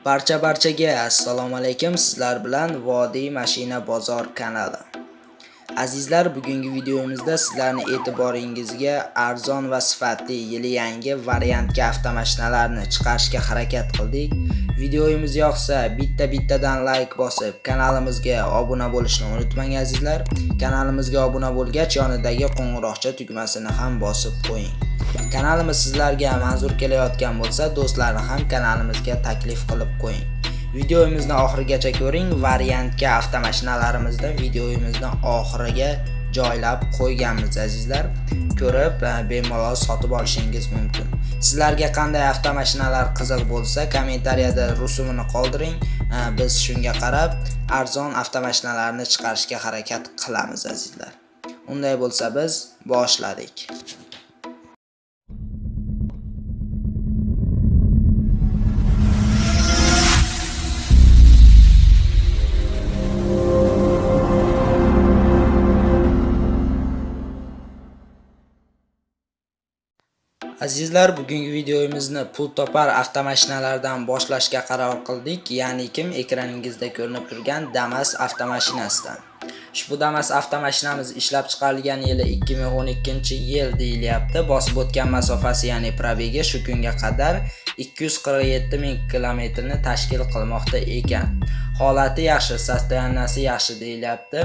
Barchaga assalomu alaykum. Sizlar bilan Vodiy Mashina Bozor kanali. Azizlar, bugungi videomizda sizlarni e'tiboringizga arzon va sifatli yili yangi variantga avtomashinalarni chiqarishga harakat qildik. Videomiz yoqsa bittadan like bosib, kanalimizga obuna bo'lishni unutmang azizlar. Kanalimizga obuna bo'lgach, yonidagi qo'ng'iroqcha tugmasini ham bosib qo'ying. Kanalimiz sizlarga manzur kelayotgan bo'lsa, do'stlarni ham kanalimizga taklif qilib qo'ying. Videomizni oxirigacha ko'ring. Variantga avtomashinalarimizda videomizni oxiriga joylab qo'yganmiz azizlar. Ko'rib, bemalol sotib olishingiz mumkin. Sizlarga qanday avtomashinalar qiziq bo'lsa, kommentariyada rusumini qoldiring. Biz shunga qarab arzon avtomashinalarni chiqarishga harakat qilamiz azizlar. Unday bo'lsa biz boshladik. Azizlar, bugungi videomizni pul topar avtomashinalardan boshlashga qaror qildik. Ya'ni kim ekraningizda ko'rinib turgan Damas avtomashinasidan. Ushbu Damas avtomashinamiz ishlab chiqarilgan yili 2012-yil deyilyapti. Bosib o'tgan masofasi, ya'ni probegi shu kunga qadar 247.000 kilometrni tashkil qilmoqda ekan. Holati yaxshi, sostoyaniyasi yaxshi deyilyapti.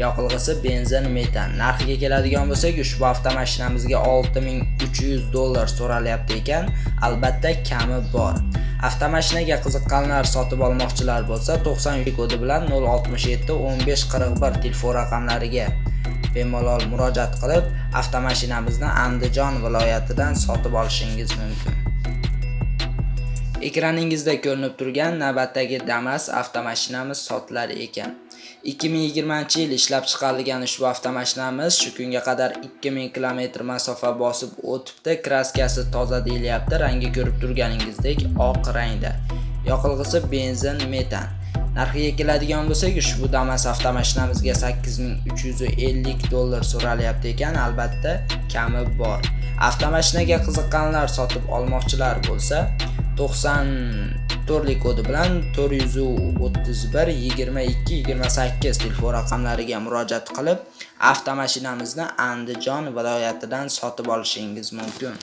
Yoqilg'isi benzin, metan. Narxiga keladigan bo'lsak, ushbu avtomashinamizga $6.300 so'ralyapti ekan. Albatta kami bor. Avtomashinaga qiziqqanlar sotib olmoqchilar bo'lsa, 93 kodi bilan 067 15 41 telefon raqamlariga bemalol murojaat qilib, avtomashinamizni Andijon viloyatidan sotib olishingiz mumkin. Ekraningizda ko'rinib turgan navbatdagi Damas avtomashinamiz sotilar ekan. 2020-yil ishlab chiqarilgan ushbu avtomashinamiz shu kunga qadar 2000 km masofa bosib o'tibdi. Kraskasi toza deyilyapti. Rangi ko'rib turganingizdek oq rangda. Yoqilg'isi benzin, metan. Narxiga keladigan bo'lsak, ushbu Damas avtomashinamizga $8.350 so'ralyapti ekan. Albatta kami bor. Avtomashinaga qiziqqanlar sotib olmoqchilar bo'lsa, 94 kodi bilan 431 22 28 telefon raqamlariga murojaat qilib, avtomashinamizni Andijon viloyatidan sotib olishingiz mumkin.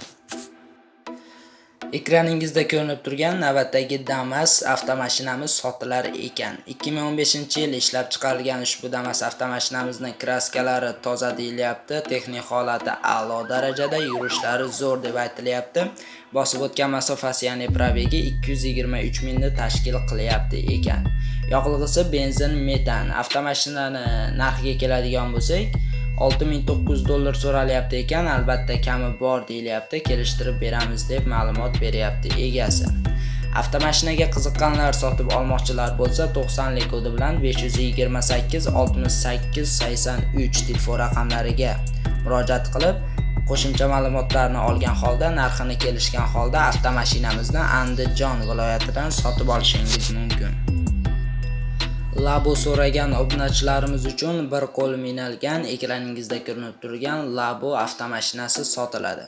Ekraningizda ko'rinib turgan navbatdagi Damas avtomashinamiz sotilar ekan. 2015-yil ishlab chiqarilgan ushbu Damas avtomashinamizning kraskalari toza deyilyapti. Texnik holati a'lo darajada, yurishlari zo'r deb aytilyapti. Bosib o'tgan masofasi, ya'ni probegi 223.000 ni tashkil qilyapti ekan. Yoqilg'isi benzin, metan. Avtomashinani narxiga keladigan bo'lsak, $6.900 so'ralyapti ekan. Albatta kami bor deyilyapti. Kelishtirib beramiz deb ma'lumot beryapti egasi. Avtomashinaga qiziqqanlar sotib olmoqchilar bo'lsa, 90 kodi bilan 528 68 83 telefon raqamlariga murojaat qilib, qo'shimcha ma'lumotlarni olgan holda, narxini kelishgan holda avtomashinamizni Andijon viloyatidan sotib olishingiz mumkin. Labo so'ragan obunachilarimiz uchun bir qo'l minalgan ekraningizda ko'rinib turgan Labo avtomashinasi sotiladi.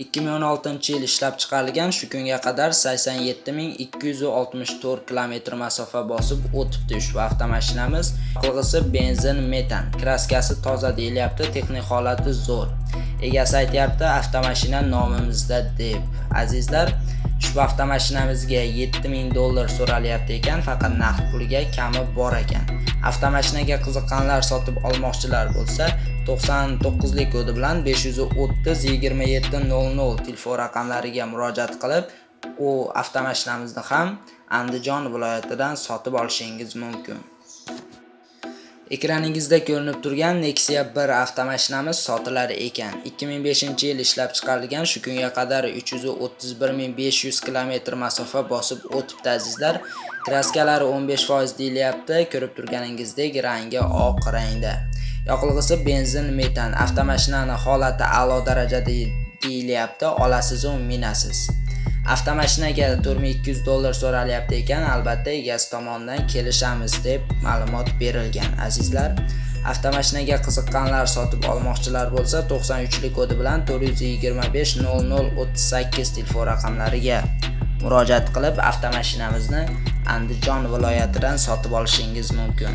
2016-yil ishlab chiqarilgan, shu kunga qadar 87.264 km masofa bosib o'tibdi ushbu avtomashinamiz. Yoqilg'isi benzin, metan. Kraskasi toza deyilyapti, texnik holati zo'r. Egasi aytayapti, avtomashina nomimizda deb. Azizlar, ushbu avtomashinamizga $7.000 so'ralyapti ekan, faqat naqd pulga kami bor ekan. Avtomashinaga qiziqqanlar sotib olmoqchilar bo'lsa, 99 kodi bilan 530 2700 telefon raqamlariga murojaat qilib, u avtomashinamizni ham Andijon viloyatidan sotib olishingiz mumkin. Ekraningizda ko'rinib turgan Nexia 1 avtomashinamiz sotilar ekan. 2005-yil ishlab chiqarilgan, shu kunga qadar 331.500 km masofa bosib o'tibdi azizlar. Kraskalari 15% deyilyapti. Ko'rib turganingizdek rangi oq rangda. Yoqilg'isi benzin, metan. Avtomashinani holati a'lo darajada deyilyapti. Olasiz va minasiz. Avtomashinaga $4.200 so'ralyapti ekan. Albatta egasi tomonidan kelishamiz deb ma'lumot berilgan azizlar. Avtomashinaga qiziqqanlar sotib olmoqchilar bo'lsa, 93 kodi bilan 425 0038 telefon raqamlariga murojaat qilib avtomashinamizni Andijon viloyatidan sotib olishingiz mumkin.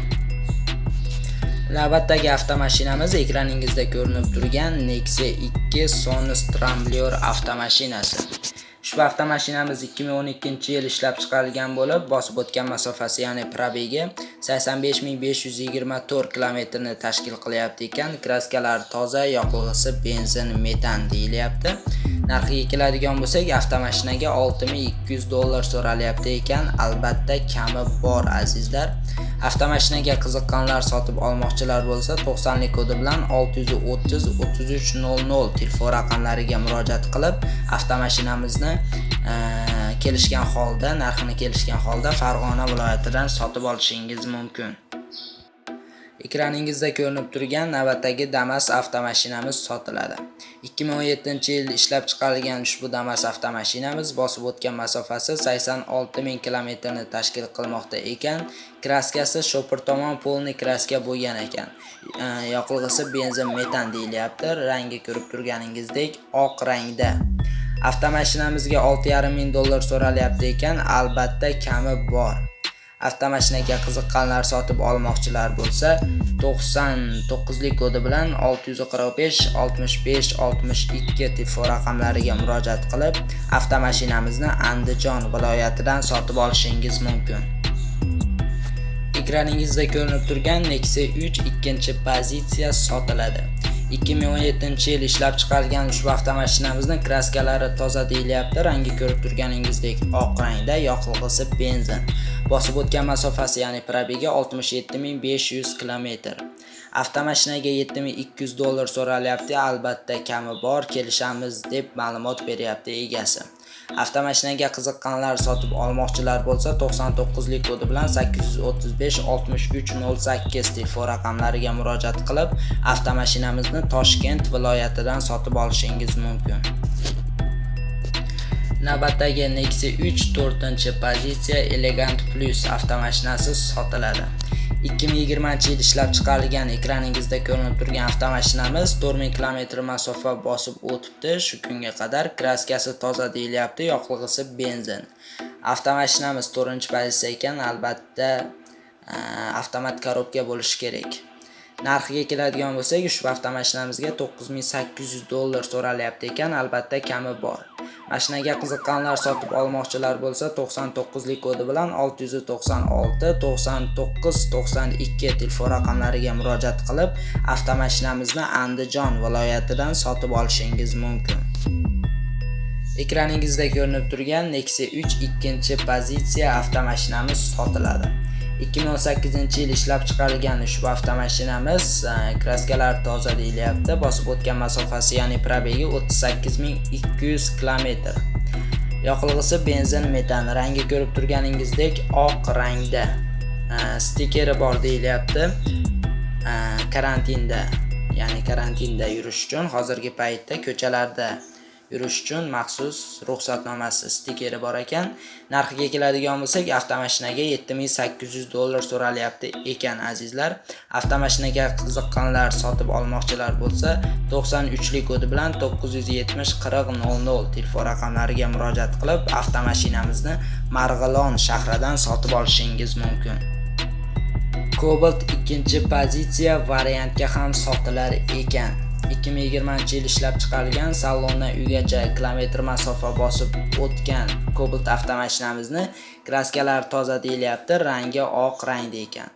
Navbatdagi avtomashinamiz ekraningizda ko'rinib turgan Nexia 2 Sonus Trambler avtomashinasi. Ushbu avtomashinamiz 2012-yil ishlab chiqarilgan bo'lib, bosib o'tgan masofasi, ya'ni probegi 85524 kilometrni tashkil qilyapti ekan. Kraskalari toza, yoqilg'isi benzin, metan deyilyapti. Narxiga keladigan bo'lsak, avtomashinaga $6200 so'ralyapti ekan. Albatta kami bor azizlar. Avtomashinaga qiziqqanlar, sotib olmoqchilar bo'lsa 90lik kodi bilan 630 3300 telefon raqamlariga murojaat qilib avtomashinamizni kelishgan holda, narxini kelishgan holda Farg'ona viloyatidan sotib olishingiz mumkin. Ekraningizda ko'rinib turgan navbatdagi Damas avtomashinamiz sotiladi. 2017-yil ishlab chiqarilgan ushbu Damas avtomashinamiz bosib o'tgan masofasi 86000 kilometrni tashkil qilmoqda ekan. Kraskasi shopir tomon polni kraska bo'lgan ekan. Yoqilg'isi benzin, metan deyilyapti. Rangi ko'rib turganingizdek oq rangda. Avtomashinamizga $6500 so'ralyapti ekan. Albatta kami bor. Avtomashinaga qiziqqanlar, sotib olmoqchilar bo'lsa 99lik kodi bilan 645 65 62 telefon raqamlariga murojaat qilib avtomashinamizni Andijon viloyatidan sotib olishingiz mumkin. Ekraningizda ko'rinib turgan Nexia 3 ikkinchi pozitsiya sotiladi. 2017-yil ishlab chiqarilgan ushbu avtomashinamizni kraskalari toza deyilyapti. Rangi ko'rib turganingizdek oq rangda, yoqilg'isi benzin. Bosib o'tgan masofasi, ya'ni probegi 67500 kilometr. Avtomashinaga $7200 so'ralyapti. Albatta kami bor, kelishamiz deb ma'lumot beryapti egasi. Avtomashinaga qiziqqanlar, sotib olmoqchilar bo'lsa 99lik kodi bilan 835 6308 telefon raqamlariga murojaat qilib avtomashinamizni Toshkent viloyatidan sotib olishingiz mumkin. Navbatdagi Nexia 3 4-pozitsiya Elegant Plus avtomashinasi sotiladi. 2020-yil ishlab chiqarilgan ekraningizda ko'rinib turgan avtomashinamiz 4000 km masofa bosib o'tibdi. Shu kunga qadar kraskasi toza deyilyapti, yoqilg'isi benzin. Avtomashinamiz 4-pozitsiya ekan, albatta avtomat korobka bo'lishi kerak. Narxiga keladigan bo'lsak, ushbu avtomashinamizga $9800 so'ralyapti ekan, albatta kami bor. Mashinaga qiziqqanlar, sotib olmoqchilar bo'lsa 99lik kodi bilan 696 99 92 telefon raqamlariga murojaat qilib avtomashinamizni Andijon viloyatidan sotib olishingiz mumkin. Ekraningizda ko'rinib turgan Nexia 3 ikkinchi pozitsiya avtomashinamiz sotiladi. 2018-yil ishlab chiqarilgan ushbu avtomashinamiz kraskalar toza deyilyapti. Bosib o'tgan masofasi, ya'ni probegi 38200 kilometr. Yoqilg'isi benzin, metan. Rangi ko'rib turganingizdek oq rangda. Stikeri bor deyilyapti. Karantinda yurish uchun hozirgi paytda ko'chalarda yurish uchun maxsus ruxsatnomasi stikeri bor ekan. Narxiga keladigan bo'lsak, avtomashinaga $7800 so'ralyapti ekan azizlar. Avtomashinaga qiziqqanlar, sotib olmoqchilar bo'lsa 93lik kodi bilan 970 4000 telefon raqamlariga murojaat qilib avtomashinamizni Marg'ilon shahridan sotib olishingiz mumkin. Cobalt 2-pozitsiya variantga ham sotilar ekan. 2020-yil ishlab chiqarilgan salondan uygacha kilometr masofa bosib o'tgan Cobalt avtomashinamizni kraskalari toza deyilyapti, rangi oq rangda ekan.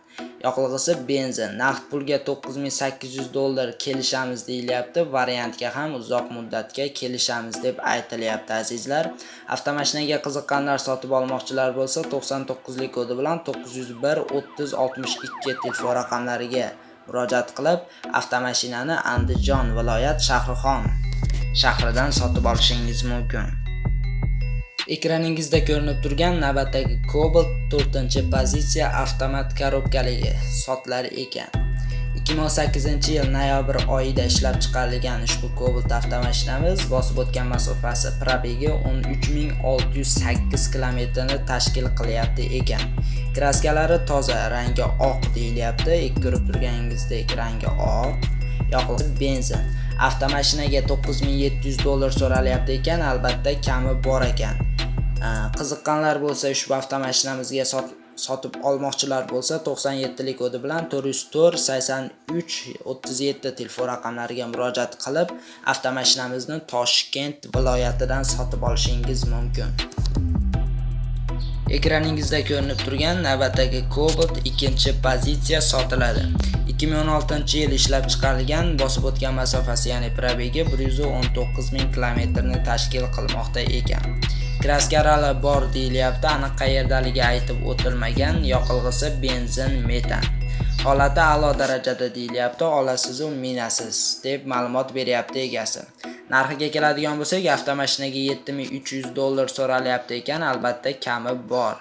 Yoqilg'isi benzin, naqd pulga $9800 kelishamiz deyilyapti. Variantga ham uzoq muddatga kelishamiz deb aytilyapti azizlar. Avtomashinaga qiziqqanlar, sotib olmoqchilar bo'lsa 99lik kodi bilan 901 30 62 telefon raqamlariga murojaat qilib avtomashinani Andijon viloyat Shahrixon shahridan sotib olishingiz mumkin. Ekraningizda ko'rinib turgan navbatdagi Cobalt 4-pozitsiya avtomat korobkaligi sotilar ekan. 2018-yil noyabr oyida ishlab chiqarilgan ushbu Cobalt avtomashinamiz bosib o'tgan masofasi probegi 13608 kilometrni tashkil qilyapti ekan. Kraskalari toza, rangi oq deyilyapti. Ko'rib turganingizdek rangi oq. Yoqilg'isi benzin. Avtomashinaga $9700 so'ralyapti ekan, albatta kami bor ekan. Qiziqqanlar bo'lsa, ushbu avtomashinamizga sotib olmoqchilar bo'lsa, 97 lik kodi bilan 404 83 37 telefon raqamlariga murojaat qilib, avtomashinamizni Toshkent viloyatidan sotib olishingiz mumkin. Ekraningizda ko'rinib turgan navbatdagi Cobalt 2-pozitsiya sotiladi. 2016-yil ishlab chiqarilgan, bosib o'tgan masofasi, ya'ni probegi 119 ming kilometrni tashkil qilmoqda ekan. Kraskarali bor deyilyapti, aniq qayerdaligi aytib o'tilmagan, yoqilg'isi benzin, metan. Holati a'lo darajada deyilyapti, olasiz u minasiz deb ma'lumot beryapti egasi. Narxiga keladigan bo'lsak, avtomashinaga $7300 so'ralyapti ekan, albatta kami bor.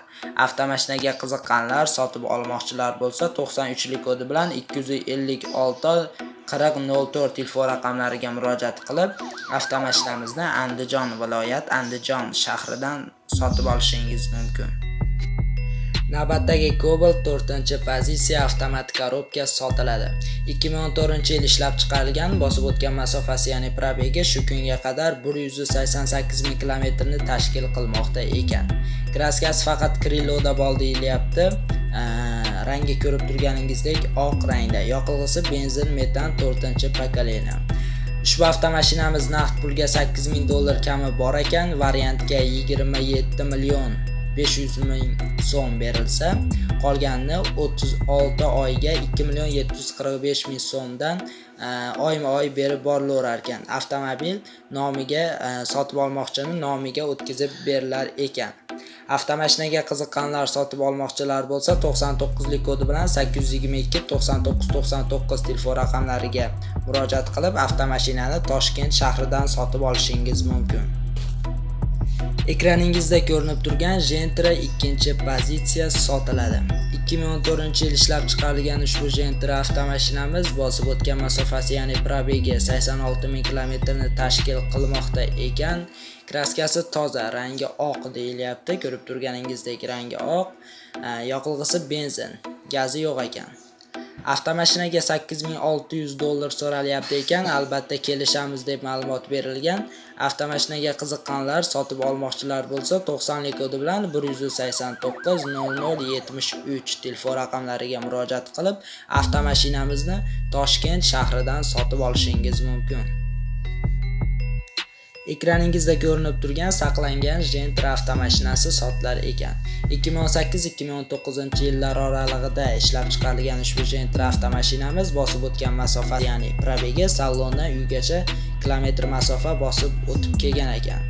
Avtomashinaga qiziqqanlar, sotib olmoqchilar bo'lsa, 93 lik kodi bilan 256 4004 telefon raqamlariga murojaat qilib, avtomashinamizni Andijon viloyat Andijon shahridan sotib olishingiz mumkin. Navbatdagi Cobalt 4-pozitsiya avtomat korobka sotiladi. 2014-yil ishlab chiqarilgan, bosib o'tgan masofasi, ya'ni probegi shu kunga qadar 188 ming kilometrni tashkil qilmoqda ekan. Kraskasi faqat kriloda bor deyilyapti. Rangi ko'rib turganingizdek oq rangda. Yoqilg'isi benzin, metan 4-pokoleniya. Ushbu avtomashinamiz naqd pulga $8000 kami bor ekan, variantga 27 million 500 ming so'm berilsa, qolganini 36 oyga 2 million 745 ming so'mdan oyma-oy berib borilar ekan. Avtomobil nomiga sotib olmoqchini nomiga o'tkazib berilar ekan. Avtomashinaga qiziqqanlar, sotib olmoqchilar bo'lsa, 99 lik kodi bilan 822 99 99 telefon raqamlariga murojaat qilib, avtomashinani Toshkent shahridan sotib olishingiz mumkin. Ekraningizda ko'rinib turgan Gentra 2-pozitsiya sotiladi. 2014-yil ishlab chiqarilgan ushbu Gentra avtomashinamiz bosib o'tgan masofasi, ya'ni probegi 86 ming kilometrni tashkil qilmoqda ekan. Kraskasi toza, rangi oq deyilyapti. Ko'rib turganingizdek rangi oq. Yoqilg'isi benzin, gazi yo'q ekan. Avtomashinaga $8600 so'ralyapti ekan, albatta kelishamiz deb ma'lumot berilgan. Avtomashinaga qiziqqanlar, sotib olmoqchilar bo'lsa, 90 lik kodi bilan 189 0073 telefon raqamlariga murojaat qilib, avtomashinamizni Toshkent shahridan sotib olishingiz mumkin. Ekraningizda ko'rinib turgan saqlangan Gentra avtomashinasi sotilar ekan. 2018-2019 yillar oralig'ida ishlab chiqarilgan ushbu Gentra avtomashinamiz bosib o'tgan masofa, ya'ni probegi salondan uygacha kilometr masofa bosib o'tib kelgan ekan.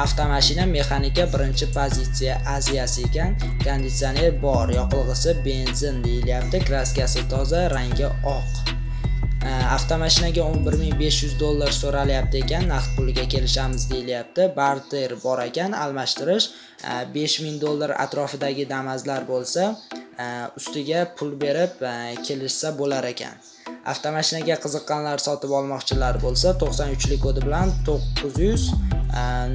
Avtomashina mexanika 1-pozitsiya Aziyasi ekan, konditsioner bor, yoqilg'isi benzin deyilyapti, kraskasi toza, rangi oq. Avtomashinaga $11500 so'ralyapti ekan, naqd puliga kelishamiz deyilyapti. Barter bor ekan, almashtirish $5000 atrofidagi damazlar bo'lsa, ustiga pul berib kelishsa bo'lar ekan. Avtomashinaga qiziqqanlar, sotib olmoqchilar bo'lsa, 93 lik kodi bilan 900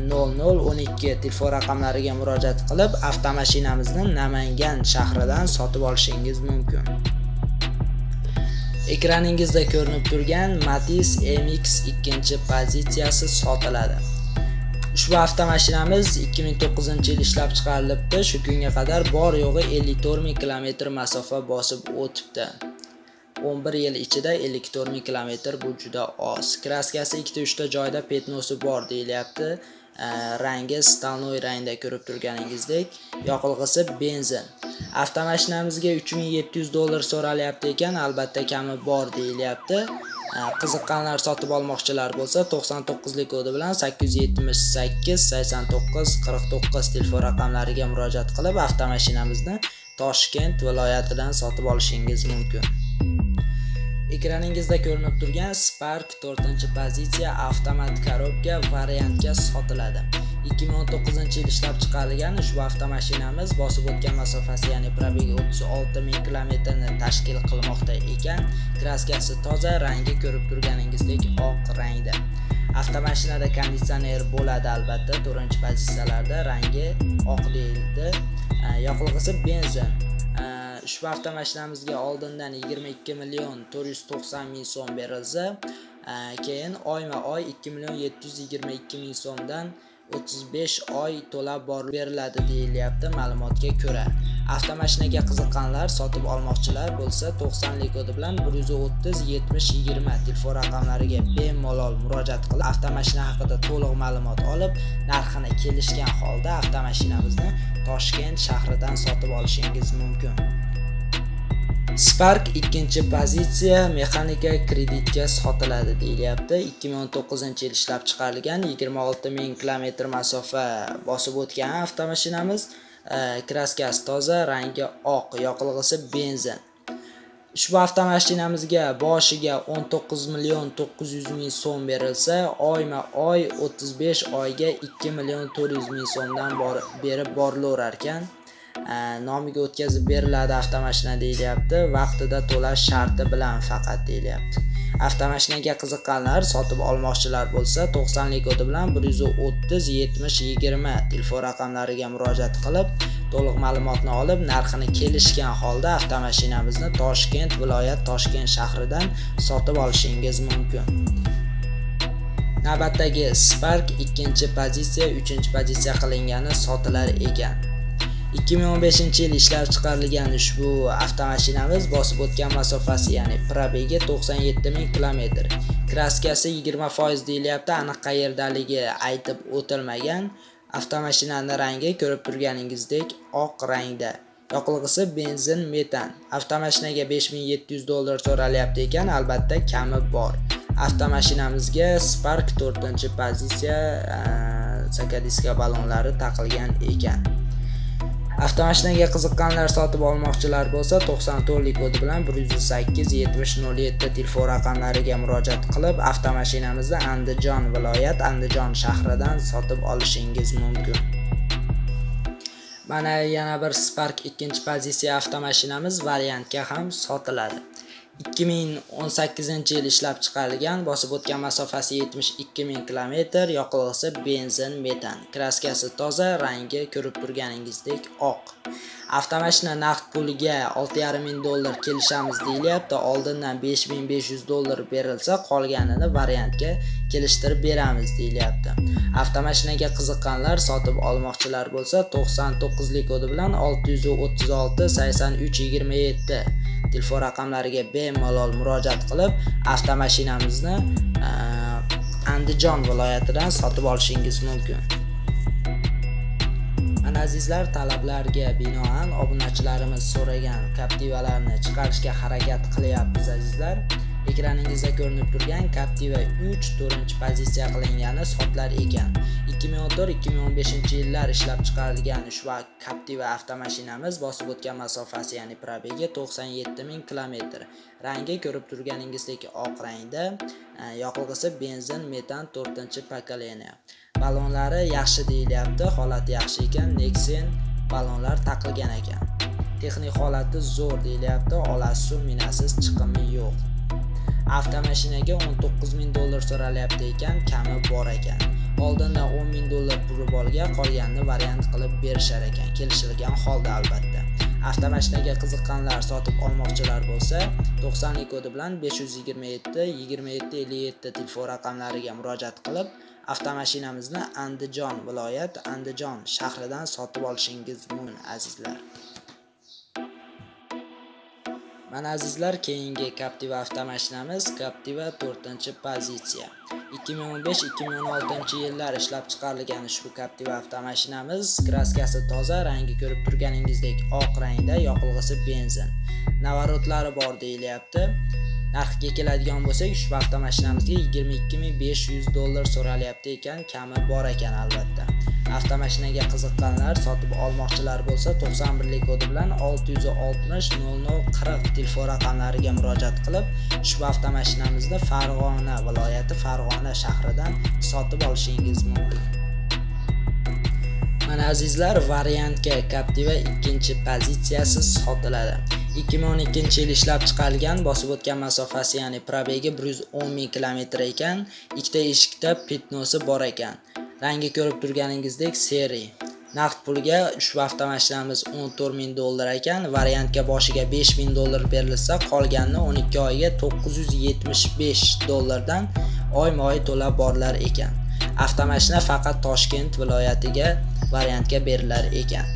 0012 telefon raqamlariga murojaat qilib, avtomashinamizni Namangan shahridan sotib olishingiz mumkin. Ekraningizda ko'rinib turgan Matiz MX 2-pozitsiyasi sotiladi. Ushbu avtomashinamiz 2009-yil ishlab chiqarilibdi. Shu kunga qadar bor yo'g'i 54 ming kilometr masofa bosib o'tibdi. 11 yil ichida 54 ming kilometr, bu juda oz. Kraskasi 2-3 ta joyda petnosi bor deyilyapti. Rangi stanoy rangda ko'rib turganingizdek, yoqilg'isi benzin. Avtomashinamizga $3700 so'ralyapti ekan, albatta kami bor deyilyapti. Qiziqqanlar, sotib olmoqchilar bo'lsa, 99 lik kodi bilan 878 89 49 telefon raqamlariga murojaat qilib, avtomashinamizni Toshkent viloyatidan sotib olishingiz mumkin. Ekraningizda ko'rinib turgan Spark 4-pozitsiya avtomat korobka variantga sotiladi. 2019-yil ishlab chiqarilgan ushbu avtomashinamiz bosib o'tgan masofasi, ya'ni probegi 36 ming kilometrni tashkil qilmoqda ekan. Kraskasi toza, rangi ko'rib turganingizdek oq rangda. Avtomashinada konditsioner bo'ladi albatta, 4-pozitsiyalarda rangi oq deyildi. Yoqilg'isi benzin. Ushbu avtomashinamizga oldindan 22 million 490 ming so'm berilsa, keyin oyma-oy 2 million 722 ming so'mdan 35 oy to'lab beriladi deyilyapti ma'lumotga ko'ra. Avtomashinaga qiziqqanlar, sotib olmoqchilar bo'lsa 90 kodi bilan 130 70 20 telefon raqamlariga bemalol murojaat qilib, avtomashina haqida to'liq ma'lumot olib, narxini kelishgan holda avtomashinamizni Toshkent shahridan sotib olishingiz mumkin. Spark 2-pozitsiya mexanika kreditga sotiladi deyilyapti. 2019-yil ishlab chiqarilgan 26,000 km masofa bosib o'tgan avtomashinamiz. Kraskasi toza, rangi oq, yoqilg'isi benzin. Ushbu avtomashinamizga boshiga 19,900,000 so'm berilsa, oyma-oy 35 oyga 2,400,000 so'mdan berib borilar ekan. Nomiga o'tkazib beriladi avtomashina deyilyapti. Vaqtida to'lash sharti bilan faqat deyilyapti. Avtomashinaga qiziqqanlar, sotib olmoqchilar bo'lsa 90 kodi bilan 130 70 20 telefon raqamlariga murojaat qilib, to'liq ma'lumotni olib, narxini kelishgan holda avtomashinamizni Toshkent viloyat Toshkent shahridan sotib olishingiz mumkin. Navbatdagi Spark 2-pozitsiya 3-pozitsiya qilingani sotilar ekan. 2015-yil ishlab chiqarilgan ushbu avtomashinamiz bosib o'tgan masofasi, ya'ni probegi 97,000 km. Kraskasi 20% deyilyapti, aniq qayerdaligi aytib o'tilmagan. Avtomashinaning rangi ko'rib turganingizdek oq rangda. Yoqilg'isi benzin metan. Avtomashinaga $5,700 so'ralyapti ekan, albatta kami bor. Avtomashinamizga Spark 4-pozitsiya sakadiska balonlari taqilgan ekan. Avtomashinaga qiziqqanlar, sotib olmoqchilar bo'lsa 94 kodi bilan 108 70 07 telefon raqamlariga murojaat qilib, avtomashinamizni Andijon viloyat Andijon shahridan sotib olishingiz mumkin. Mana yana bir Spark 2-pozitsiya avtomashinamiz variantga ham sotiladi. 2018-yil ishlab chiqarilgan, bosib o'tgan masofasi 72,000 km, yoqilg'isi benzin metan. Kraskasi toza, rangi ko'rib turganingizdek oq. Avtomashina naqd puliga $6,500 kelishamiz deyilyapti. Oldindan $5,500 berilsa, qolganini variantga kelishtirib beramiz deyilyapti. Avtomashinaga qiziqqanlar, sotib olmoqchilar bo'lsa 99 kodi bilan 636 83 27 telefon raqamlariga bemalol murojaat qilib, avtomashinamizni Andijon viloyatidan sotib olishingiz mumkin. Mana azizlar, talablarga binoan obunachilarimiz so'ragan Captiva'larni chiqarishga harakat qilyapmiz azizlar. Ekraningizda ko'rinib turgan Captiva 3-pozitsiya qilingani sotilar ekan. 2014-2015-yillar ishlab chiqarilgan ushbu Captiva avtomashinamiz bosib o'tgan masofasi, ya'ni probegi 97,000 km. Rangi ko'rib turganingizdek oq rangda, yoqilg'isi benzin metan 4-pokoleniya. Balonlari yaxshi deyilyapti, holati yaxshi ekan, Nexen balonlar taqilgan ekan. Texnik holati zo'r deyilyapti, olasiz, minasiz, chiqimi yo'q. Avtomashinaga $19,000 so'ralyapti ekan, kami bor ekan. Oldindan $10,000 puli borga, qolganini variant qilib berishar ekan, kelishilgan holda albatta. Avtomashinaga qiziqqanlar, sotib olmoqchilar bo'lsa 90 kodi bilan 527 27 57 telefon raqamlariga murojaat qilib, avtomashinamizni Andijon viloyat Andijon shahridan sotib olishingiz mumkin azizlar. Mana azizlar, keyingi Captiva avtomashinamiz Captiva 4-pozitsiya. 2015-2016-yillar ishlab chiqarilgan ushbu Captiva avtomashinamiz, kraskasi toza, rangi ko'rib turganingizdek oq rangda, yoqilg'isi benzin. Navaratlari bor deyilyapti. Narxga keladigan bo'lsak, ushbu avtomashinamizga $22,500 so'ralyapti ekan, kami bor ekan albatta. Avtomashinaga qiziqqanlar, sotib olmoqchilar bo'lsa 91 kodi bilan 660 0040 telefon raqamlariga murojaat qilib, ushbu avtomashinamizni Farg'ona viloyati Farg'ona shahridan sotib olishingiz mumkin. Mana azizlar, variantga Captiva 2-pozitsiyasi sotiladi. 2012-yil ishlab chiqarilgan, bosib o'tgan masofasi, ya'ni probegi 110,000 km ekan, ikkita eshikda pitnosi bor ekan. Rangi ko'rib turganingizdek seri. Naqd pulga ushbu avtomashinamiz $14,000 ekan, variantga boshiga $5,000 berilsa, qolganini 12 oyga $975 dan oyma-oy to'lab borlar ekan. Avtomashina faqat Toshkent viloyatiga variantga berilar ekan.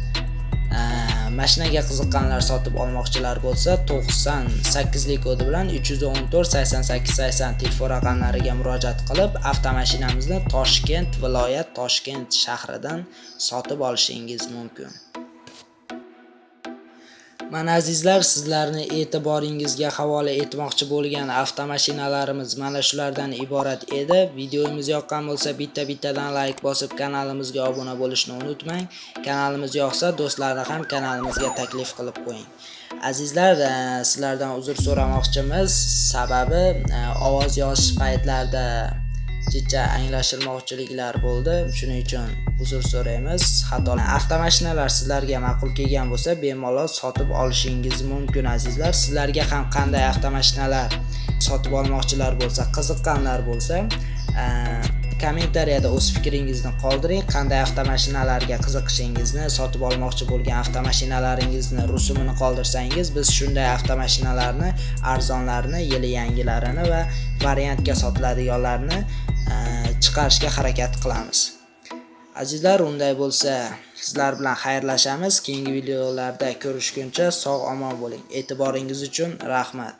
Mashinaga qiziqqanlar sotib olmoqchilar bo'lsa 98lik kodi bilan 314 88 80 telefon raqamlariga murojaat qilib avtomashinamizni Toshkent viloyat Toshkent shahridan sotib olishingiz mumkin. Mana azizlar, sizlarni e'tiboringizga havola etmoqchi bo'lgan avtomashinalarimiz mana shulardan iborat edi. Videomiz yoqqan bo'lsa bittadan like bosib kanalimizga obuna bo'lishni unutmang. Kanalimiz yoqsa do'stlarni ham kanalimizga taklif qilib qo'ying. Azizlar, sizlardan uzr so'ramoqchimiz. Sababi ovoz yozish paytlarida jicha anglashilmoqchiliklar bo'ldi. Shuning uchun uzr so'raymiz. Avtomashinalar sizlarga ma'qul kelgan bo'lsa, bemalol sotib olishingiz mumkin azizlar. Sizlarga ham qanday avtomashinalar sotib olmoqchilar bo'lsa, qiziqqanlar bo'lsa, kommentariyada o'z fikringizni qoldiring. Qanday avtomashinalarga qiziqishingizni, sotib olmoqchi bo'lgan avtomashinalaringizni rusumini qoldirsangiz, biz shunday avtomashinalarni, arzonlarini, yili yangilarini va variantga sotiladiganlarni chiqarishga harakat qilamiz. Azizlar, unday bo'lsa sizlar bilan xayrlashamiz. Keyingi videolarda ko'rishguncha sog' omon bo'ling. E'tiboringiz uchun rahmat.